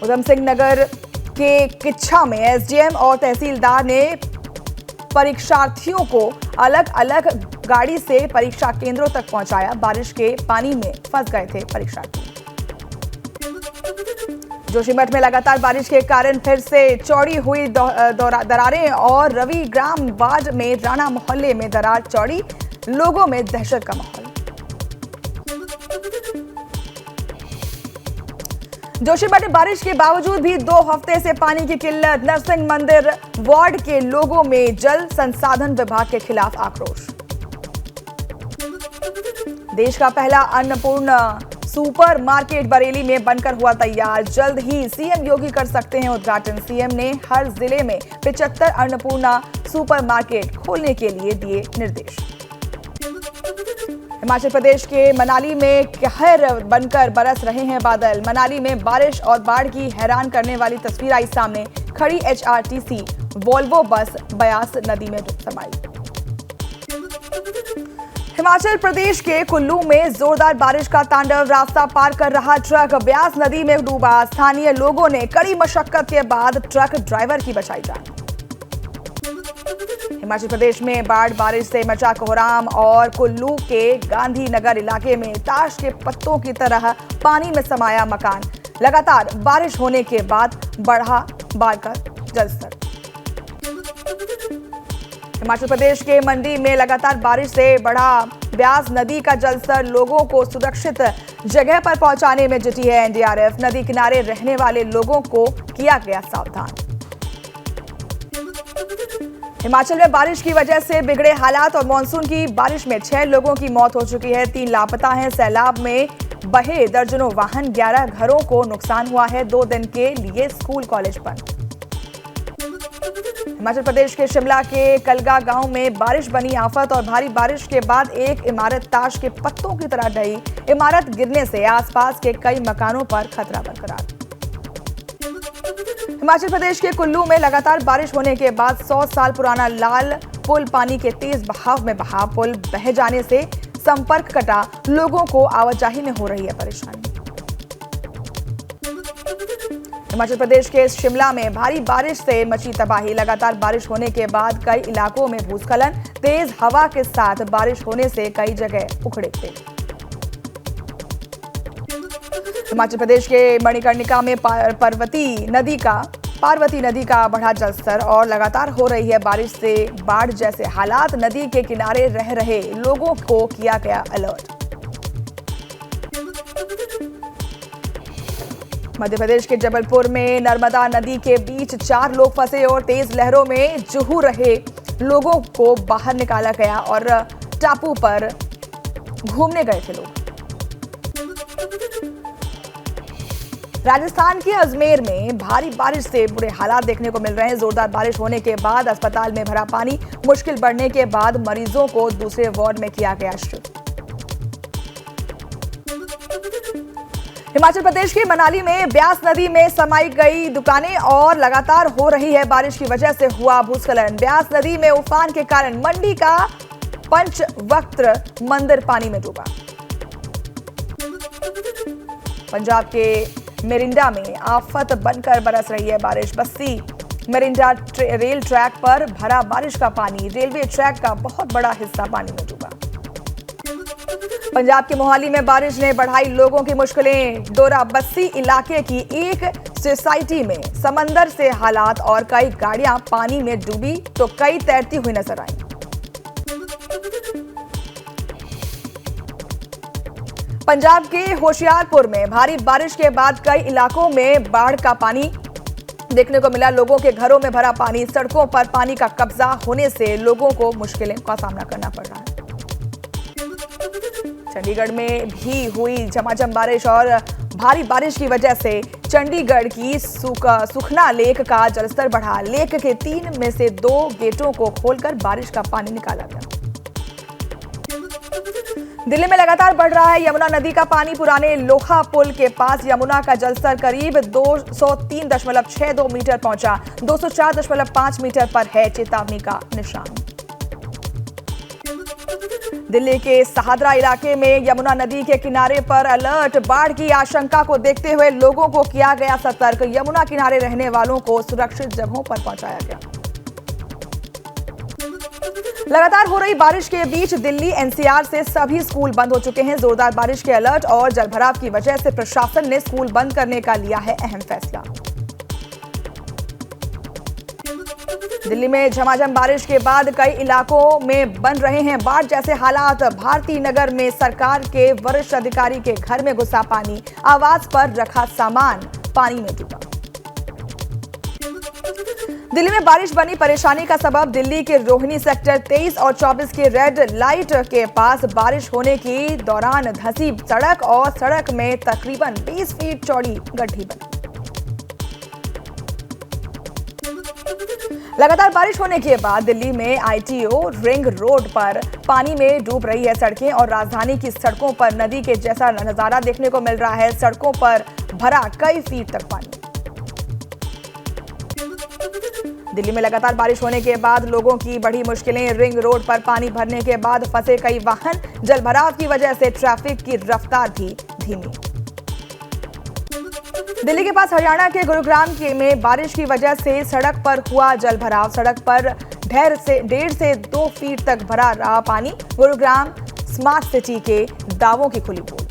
उधम सिंह नगर के किच्छा में एसडीएम और तहसीलदार ने परीक्षार्थियों को अलग अलग गाड़ी से परीक्षा केंद्रों तक पहुंचाया। बारिश के पानी में फंस गए थे परीक्षार्थी। जोशीमठ में लगातार बारिश के कारण फिर से चौड़ी हुई दरारें और रविग्राम वार्ड में राणा मोहल्ले में दरार चौड़ी, लोगों में दहशत का माहौल। जोशीमठ में बारिश के बावजूद भी 2 हफ्ते से पानी की किल्लत। नरसिंह मंदिर वार्ड के लोगों में जल संसाधन विभाग के खिलाफ आक्रोश। देश का पहला अन्नपूर्णा सुपर मार्केट बरेली में बनकर हुआ तैयार। जल्द ही सीएम योगी कर सकते हैं उद्घाटन। सीएम ने हर जिले में 75 अन्नपूर्णा सुपर मार्केट खोलने के लिए दिए निर्देश। हिमाचल प्रदेश के मनाली में कहर बनकर बरस रहे हैं बादल। मनाली में बारिश और बाढ़ की हैरान करने वाली तस्वीर आई सामने। खड़ी एचआरटीसी वोल्वो बस ब्यास नदी में समाई। हिमाचल प्रदेश के कुल्लू में जोरदार बारिश का तांडव। रास्ता पार कर रहा ट्रक ब्यास नदी में डूबा। स्थानीय लोगों ने कड़ी मशक्कत के बाद ट्रक ड्राइवर की बचाई जान। हिमाचल प्रदेश में बाढ़ बारिश से मचा कोहराम और कुल्लू के गांधीनगर इलाके में ताश के पत्तों की तरह पानी में समाया मकान। लगातार बारिश होने के बाद बढ़ा बाढ़ का जलस्तर। हिमाचल प्रदेश के मंडी में लगातार बारिश से बढ़ा ब्यास नदी का जलस्तर। लोगों को सुरक्षित जगह पर पहुंचाने में जुटी है एनडीआरएफ। नदी किनारे रहने वाले लोगों को किया गया सावधान। हिमाचल में बारिश की वजह से बिगड़े हालात और मानसून की बारिश में 6 लोगों की मौत हो चुकी है, 3 लापता हैं। सैलाब में बहे दर्जनों वाहन, 11 घरों को नुकसान हुआ है। 2 दिन के लिए स्कूल कॉलेज बंद। हिमाचल प्रदेश के शिमला के कलगा गांव में बारिश बनी आफत और भारी बारिश के बाद एक इमारत ताश के पत्तों की तरह ढही। इमारत गिरने से आसपास के कई मकानों पर खतरा बरकरार। हिमाचल प्रदेश के कुल्लू में लगातार बारिश होने के बाद 100 साल पुराना लाल पुल पानी के तेज बहाव में बहा। पुल बह जाने से संपर्क कटा, लोगों को आवाजाही में हो रही है परेशानी। हिमाचल प्रदेश के शिमला में भारी बारिश से मची तबाही। लगातार बारिश होने के बाद कई इलाकों में भूस्खलन, तेज हवा के साथ बारिश होने से कई जगह उखड़े थे। हिमाचल प्रदेश के मणिकर्णिका में पार्वती नदी का बढ़ा जलस्तर और लगातार हो रही है बारिश से बाढ़ जैसे हालात। नदी के किनारे रह रहे लोगों को किया गया अलर्ट। मध्य प्रदेश के जबलपुर में नर्मदा नदी के बीच 4 लोग फंसे और तेज लहरों में जुहू रहे लोगों को बाहर निकाला गया और टापू पर घूमने गए थे लोग। राजस्थान के अजमेर में भारी बारिश से बुरे हालात देखने को मिल रहे हैं। जोरदार बारिश होने के बाद अस्पताल में भरा पानी। मुश्किल बढ़ने के बाद मरीजों को दूसरे वार्ड में किया गया शिफ्ट। हिमाचल प्रदेश के मनाली में ब्यास नदी में समाई गई दुकानें और लगातार हो रही है बारिश की वजह से हुआ भूस्खलन। ब्यास नदी में उफान के कारण मंडी का पंचवक्त्र मंदिर पानी में डूबा। पंजाब के मेरिंडा में आफत बनकर बरस रही है बारिश। बस्सी मेरिंडा रेल ट्रैक पर भरा बारिश का पानी। रेलवे ट्रैक का बहुत बड़ा हिस्सा पानी में डूबा। पंजाब के मोहाली में बारिश ने बढ़ाई लोगों की मुश्किलें। डोरा बस्सी इलाके की एक सोसाइटी में समंदर से हालात और कई गाड़ियां पानी में डूबी तो कई तैरती हुई नजर आई। पंजाब के होशियारपुर में भारी बारिश के बाद कई इलाकों में बाढ़ का पानी देखने को मिला। लोगों के घरों में भरा पानी। सड़कों पर पानी का कब्जा होने से लोगों को मुश्किलों का सामना करना पड़ रहा है। चंडीगढ़ में भी हुई झमाझम बारिश और भारी बारिश की वजह से चंडीगढ़ की सुखना लेक का जलस्तर बढ़ा। लेक के 3 में से 2 गेटों को खोलकर बारिश का पानी निकाला गया। दिल्ली में लगातार बढ़ रहा है यमुना नदी का पानी। पुराने लोहा पुल के पास यमुना का जलस्तर करीब 203.62 मीटर पहुंचा। 204.5 मीटर पर है चेतावनी का निशान। दिल्ली के सहादरा इलाके में यमुना नदी के किनारे पर अलर्ट। बाढ़ की आशंका को देखते हुए लोगों को किया गया सतर्क। यमुना किनारे रहने वालों को सुरक्षित जगहों पर पहुंचाया गया। लगातार हो रही बारिश के बीच दिल्ली एनसीआर से सभी स्कूल बंद हो चुके हैं। जोरदार बारिश के अलर्ट और जलभराव की वजह से प्रशासन ने स्कूल बंद करने का लिया है अहम फैसला। दिल्ली में झमाझम बारिश के बाद कई इलाकों में बन रहे हैं बाढ़ जैसे हालात। भारती नगर में सरकार के वरिष्ठ अधिकारी के घर में घुसा पानी। आवास पर रखा सामान पानी में डूबा। दिल्ली में बारिश बनी परेशानी का सबब। दिल्ली के रोहिणी सेक्टर 23 और 24 के रेड लाइट के पास बारिश होने के दौरान धंसी सड़क और सड़क में तकरीबन 20 फीट चौड़ी गड्ढी बनी। लगातार बारिश होने के बाद दिल्ली में आईटीओ रिंग रोड पर पानी में डूब रही है सड़कें और राजधानी की सड़कों पर नदी के जैसा नजारा देखने को मिल रहा है। सड़कों पर भरा कई फीट तक पानी। दिल्ली में लगातार बारिश होने के बाद लोगों की बढ़ी मुश्किलें। रिंग रोड पर पानी भरने के बाद फंसे कई वाहन। जलभराव की वजह से ट्रैफिक की रफ्तार भी धीमी। दिल्ली के पास हरियाणा के गुरुग्राम में बारिश की वजह से सड़क पर हुआ जलभराव। सड़क पर 1.5 से 2 फीट तक भरा रहा पानी। गुरुग्राम स्मार्ट सिटी के दावों की खुली पोल।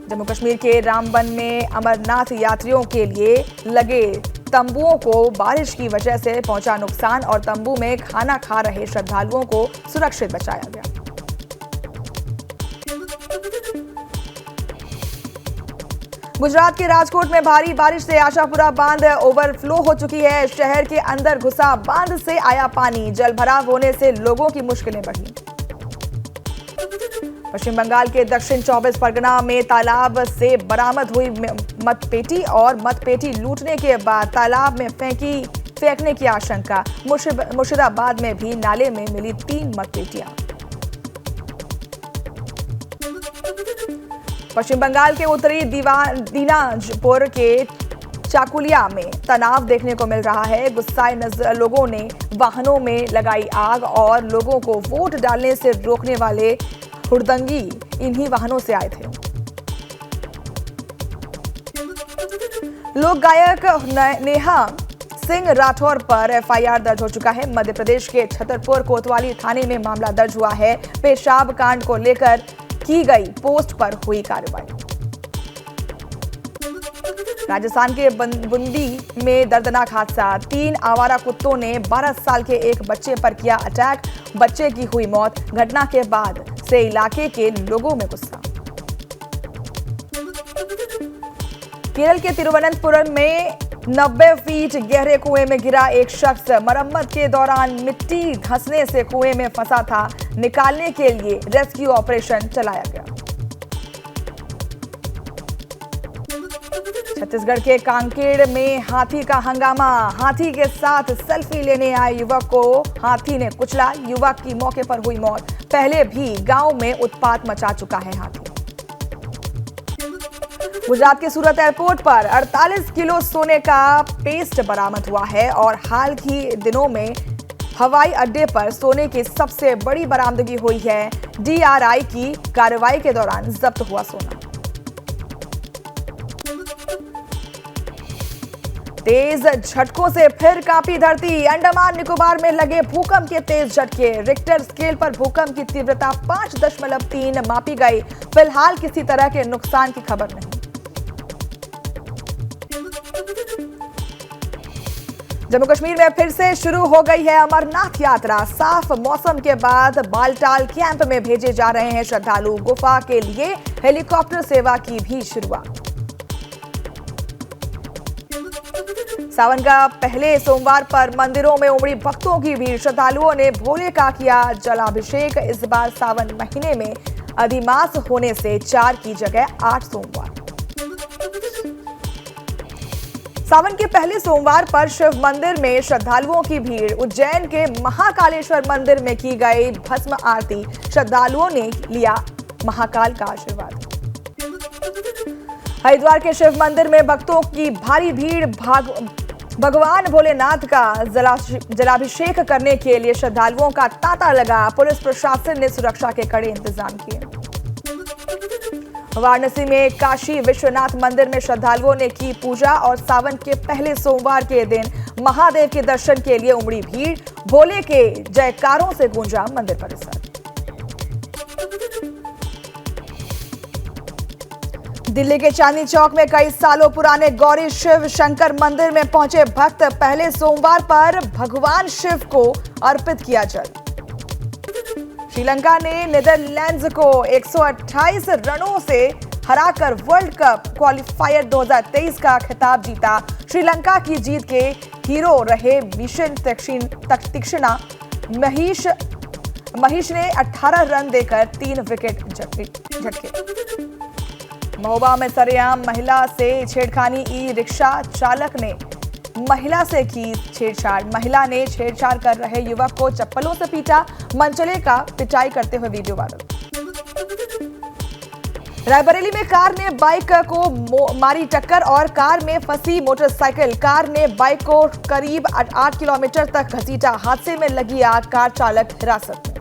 जम्मू कश्मीर के रामबन में अमरनाथ यात्रियों के लिए लगे तंबुओं को बारिश की वजह से पहुंचा नुकसान और तंबू में खाना खा रहे श्रद्धालुओं को सुरक्षित बचाया गया। गुजरात के राजकोट में भारी बारिश से आशापुरा बांध ओवरफ्लो हो चुकी है। शहर के अंदर घुसा बांध से आया पानी। जलभराव होने से लोगों की मुश्किलें बढ़ी। पश्चिम बंगाल के दक्षिण 24 परगना में तालाब से बरामद हुई मतपेटी और मतपेटी लूटने के बाद तालाब में फेंकने की आशंका। मुर्शिदाबाद में भी नाले में मिली 3 मतपेटियां। पश्चिम बंगाल के उत्तरी दीनाजपुर के चाकुलिया में तनाव देखने को मिल रहा है। गुस्साए लोगों ने वाहनों में लगाई आग और लोगों को वोट डालने से रोकने वाले हुड़दंगी इन्हीं वाहनों से आए थे। लोक गायक नेहा सिंह राठौर पर एफआईआर दर्ज हो चुका है। मध्य प्रदेश के छतरपुर कोतवाली थाने में मामला दर्ज हुआ है। पेशाब कांड को लेकर की गई पोस्ट पर हुई कार्रवाई। राजस्थान के बूंदी में दर्दनाक हादसा। 3 आवारा कुत्तों ने 12 साल के एक बच्चे पर किया अटैक। बच्चे की हुई मौत। घटना के बाद से इलाके के लोगों में गुस्सा। केरल के तिरुवनंतपुरम में 90 फीट गहरे कुएं में गिरा एक शख्स। मरम्मत के दौरान मिट्टी धंसने से कुएं में फंसा था। निकालने के लिए रेस्क्यू ऑपरेशन चलाया गया। छत्तीसगढ़ के कांकेर में हाथी का हंगामा। हाथी के साथ सेल्फी लेने आए युवक को हाथी ने कुचला। युवक की मौके पर हुई मौत। पहले भी गांव में उत्पात मचा चुका है हाथी। गुजरात के सूरत एयरपोर्ट पर 48 किलो सोने का पेस्ट बरामद हुआ है और हाल के दिनों में हवाई अड्डे पर सोने की सबसे बड़ी बरामदगी हुई है। डीआरआई की कार्रवाई के दौरान जब्त हुआ सोना। तेज झटकों से फिर कांपी धरती। अंडमान निकोबार में लगे भूकंप के तेज झटके। रिक्टर स्केल पर भूकंप की तीव्रता 5.3 मापी गई। फिलहाल किसी तरह के नुकसान की खबर नहीं। जम्मू कश्मीर में फिर से शुरू हो गई है अमरनाथ यात्रा। साफ मौसम के बाद बालटाल कैंप में भेजे जा रहे हैं श्रद्धालु। गुफा के लिए हेलीकॉप्टर सेवा की भी शुरुआत। सावन का पहले सोमवार पर मंदिरों में उमड़ी भक्तों की भीड़। श्रद्धालुओं ने भोले का किया जलाभिषेक। इस बार सावन महीने में अधिमास होने से 4 की जगह 8 सोमवार। सावन के पहले सोमवार पर शिव मंदिर में श्रद्धालुओं की भीड़। उज्जैन के महाकालेश्वर मंदिर में की गई भस्म आरती। श्रद्धालुओं ने लिया महाकाल का आशीर्वाद। हरिद्वार के शिव मंदिर में भक्तों की भारी भीड़। भगवान भोलेनाथ का जलाभिषेक करने के लिए श्रद्धालुओं का तांता लगा। पुलिस प्रशासन ने सुरक्षा के कड़े इंतजाम किए। वाराणसी में काशी विश्वनाथ मंदिर में श्रद्धालुओं ने की पूजा और सावन के पहले सोमवार के दिन महादेव के दर्शन के लिए उमड़ी भीड़। भोले के जयकारों से गूंजा मंदिर परिसर। दिल्ली के चांदनी चौक में कई सालों पुराने गौरी शिव शंकर मंदिर में पहुंचे भक्त। पहले सोमवार पर भगवान शिव को अर्पित किया जल। श्रीलंका ने नीदरलैंड्स को 128 रनों से हराकर वर्ल्ड कप क्वालिफायर 2023 का खिताब जीता। श्रीलंका की जीत के हीरो रहे मिशन तीक्ष्णा महेश ने 18 रन देकर 3 विकेट झटके। महोबा में सरेआम महिला से छेड़खानी। ई रिक्शा चालक ने महिला से की छेड़छाड़। महिला ने छेड़छाड़ कर रहे युवक को चप्पलों से पीटा। मनचले का पिटाई करते हुए वीडियो वायरल। रायबरेली में कार ने बाइक को मारी टक्कर और कार में फंसी मोटरसाइकिल। कार ने बाइक को करीब 8 किलोमीटर तक घसीटा। हादसे में लगी आग। कार चालक हिरासत में।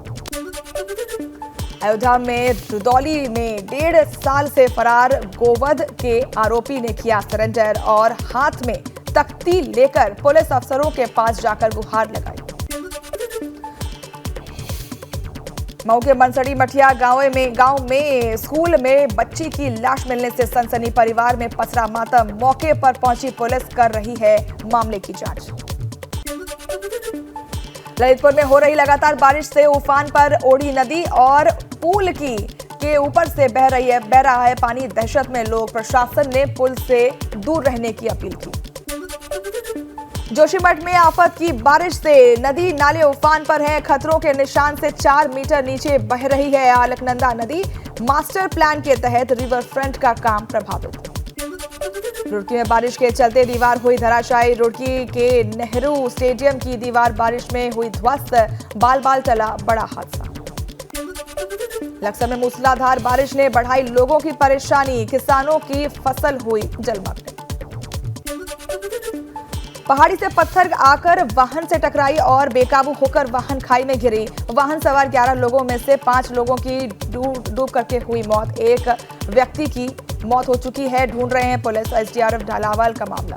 अयोध्या में रुदौली में 1.5 साल से फरार गोवध के आरोपी ने किया सरेंडर और हाथ में तख्ती लेकर पुलिस अफसरों के पास जाकर गुहार लगाई। मऊ के मनसड़ी मठिया गांव में स्कूल में बच्ची की लाश मिलने से सनसनी। परिवार में पसरा मातम। मौके पर पहुंची पुलिस कर रही है मामले की जांच। ललितपुर में हो रही लगातार बारिश से उफान पर ओढ़ी नदी और पुल के ऊपर से बह रहा है पानी। दहशत में लोग। प्रशासन ने पुल से दूर रहने की अपील की। जोशीमठ में आफत की बारिश से नदी नाले उफान पर हैं। खतरों के निशान से 4 मीटर नीचे बह रही है अलकनंदा नदी। मास्टर प्लान के तहत रिवर फ्रंट का काम प्रभावित। रुड़की में बारिश के चलते दीवार हुई धराशायी। रुड़की के नेहरू स्टेडियम की दीवार बारिश में हुई ध्वस्त। बाल टला बड़ा हादसा। लक्सर में मूसलाधार बारिश ने बढ़ाई लोगों की परेशानी। किसानों की फसल हुई जलमग्न। पहाड़ी से पत्थर आकर वाहन से टकराई और बेकाबू होकर वाहन खाई में गिरी। वाहन सवार 11 लोगों में से 5 लोगों की डूब करके हुई मौत। एक व्यक्ति की मौत हो चुकी है। ढूंढ रहे हैं पुलिस। एसडीआरएफ ढालावाल का मामला।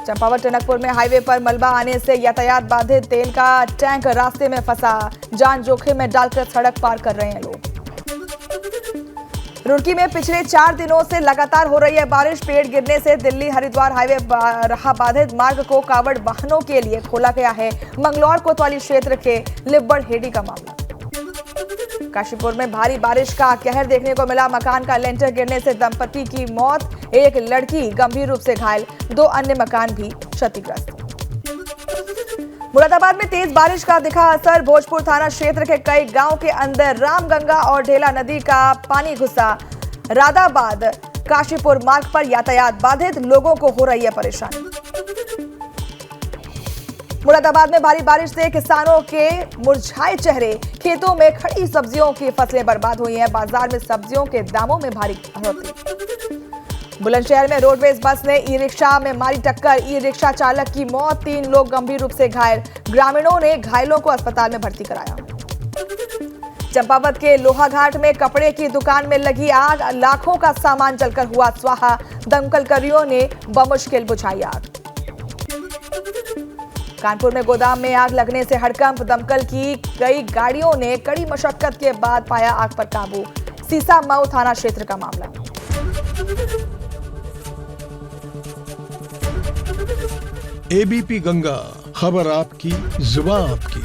चंपावत टनकपुर में हाईवे पर मलबा आने से यातायात बाधित। तेल का टैंक रास्ते में फंसा। जान जोखिम में डालकर सड़क पार कर रहे हैं लोग। रुड़की में पिछले 4 दिनों से लगातार हो रही है बारिश। पेड़ गिरने से दिल्ली हरिद्वार हाईवे रहा बाधित। मार्ग को कावड़ वाहनों के लिए खोला गया है। मंगलौर कोतवाली क्षेत्र के लिब्बड़ हेडी का मामला। काशीपुर में भारी बारिश का कहर देखने को मिला। मकान का लेंटर गिरने से दंपति की मौत। एक लड़की गंभीर रूप से घायल। 2 अन्य मकान भी क्षतिग्रस्त। मुरादाबाद में तेज बारिश का दिखा असर। भोजपुर थाना क्षेत्र के कई गांव के अंदर रामगंगा और ढेला नदी का पानी घुसा। रादाबाद काशीपुर मार्ग पर यातायात बाधित। लोगों को हो रही है परेशानी। मुरादाबाद में भारी बारिश से किसानों के मुरझाए चेहरे। खेतों में खड़ी सब्जियों की फसलें बर्बाद हुई हैं। बाजार में सब्जियों के दामों में भारी बढ़ोतरी। बुलंदशहर में रोडवेज बस ने ई रिक्शा में मारी टक्कर। ई रिक्शा चालक की मौत। 3 लोग गंभीर रूप से घायल। ग्रामीणों ने घायलों को अस्पताल में भर्ती कराया। चंपावत के लोहाघाट में कपड़े की दुकान में लगी आग। लाखों का सामान जलकर हुआ स्वाहा। दमकलकर्मियों ने बमुश्किल बुझाई आग। कानपुर में गोदाम में आग लगने से हड़कंप। दमकल की कई गाड़ियों ने कड़ी मशक्कत के बाद पाया आग पर काबू। सीसा मऊ थाना क्षेत्र का मामला। एबीपी गंगा, खबर आपकी, जुबान आपकी।